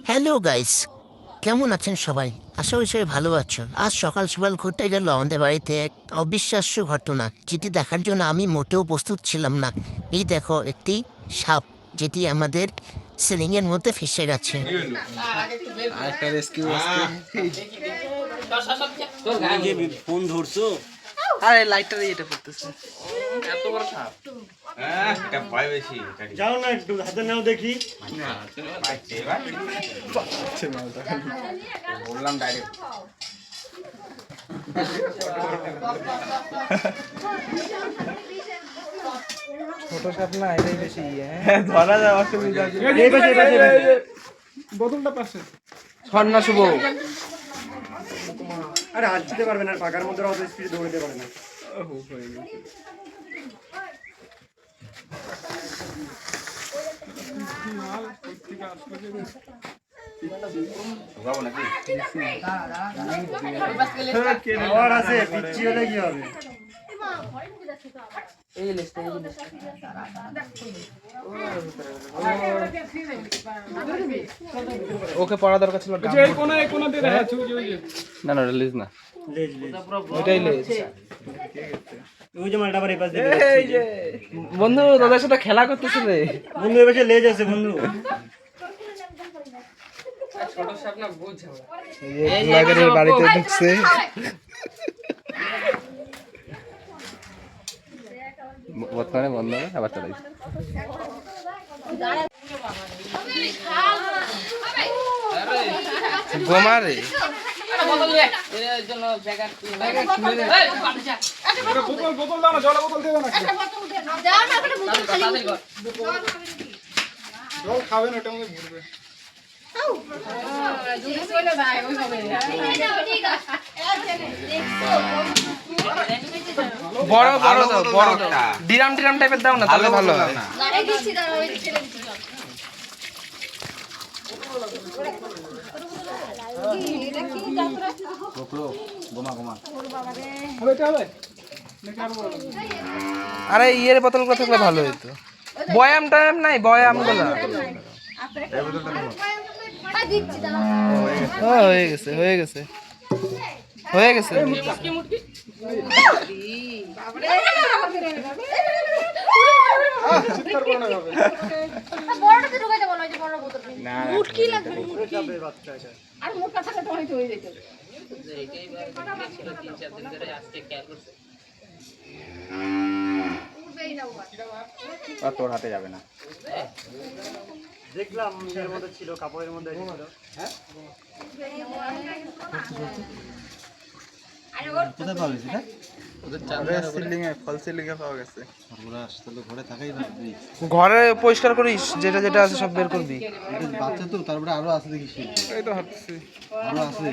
Hello guys, কেমন আছেন সবাই? আশা করি সবাই ভালো আছো। আজ সকাল সকাল ঘুরতে গেল আমাদের বাড়িতে এক অবিশ্বাস্য ঘটনা, যেটি দেখার জন্য আমি মোটেও প্রস্তুত ছিলাম না। এই দেখো একটি সাপ, যেটি আমাদের সিলিংয়ের মধ্যে ফেসে গেছে। আরেকটা রেস্কিউ আসছে। ফোন ধরছো? আরে লাইটটা এটা পড়তেছে। এত বড় সাপ। এটা ভয় বেশি। যাও না একটু হাতে নাও দেখি। বললাম ডাইরেক্ট। ছোট সাপ না এটাই বেশি ধরা যায় অসুবিধা আছে। বোতলটা পাশে। ঝর্ণা শুভ আরে হাত দিতে পারবে না, পাকার মধ্যে অত স্পিড দৌড়তে পারে না। আবার আছে, পিচ্ছি হলে কি হবে? ওকে পড়া দরকার ছিল। না না রিলিজ না, লেজ লেজ ওইটাই লেজ। ওই যে মালটা আবার এই পাশ দিয়ে এই যে বন্ধু দাদার সাথে খেলা করতেছে রে। বন্ধু এ পাশে লেজ আছে বন্ধু। এই যে বাড়িতে ঢুকছে। বর্তমানে বন্ধ হবে, আবার চালাই। বোমা রে বড় বড় দাও, বড় দাও। ডিরাম ডিরাম টাইপের দাও না, তাহলে ভালো হয়। আরে ইয়ের বোতল কথা থাকলে ভালো হইতো। বয়াম টায়াম নাই, বয়াম গুলা হয়ে গেছে হয়ে গেছে হয়ে গেছে। তোর হাতে যাবে না। দেখলাম এর মধ্যে ছিল, কাপড়ের মধ্যে ছিল। কোথায় পাওয়া গেছে? ঘরে পরিষ্কার করিস, যেটা যেটা আছে সব বের করবি। বাচ্চা তো, তারপরে আরো আছে দেখিস। এই তো হাঁটছি। আরো আছে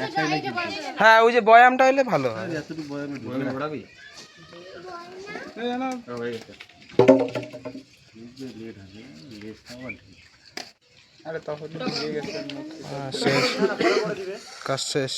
একটাই নাকি? হ্যাঁ ওই যে বয়ামটা হইলে ভালো হয়। এতটুকু বয়ামে ঢুকে ঘোরাবি। হয়ে গেছে। লেট হবে, লেট খাওয়া ঠিক। আরে তখন শেষ, কাজ শেষ।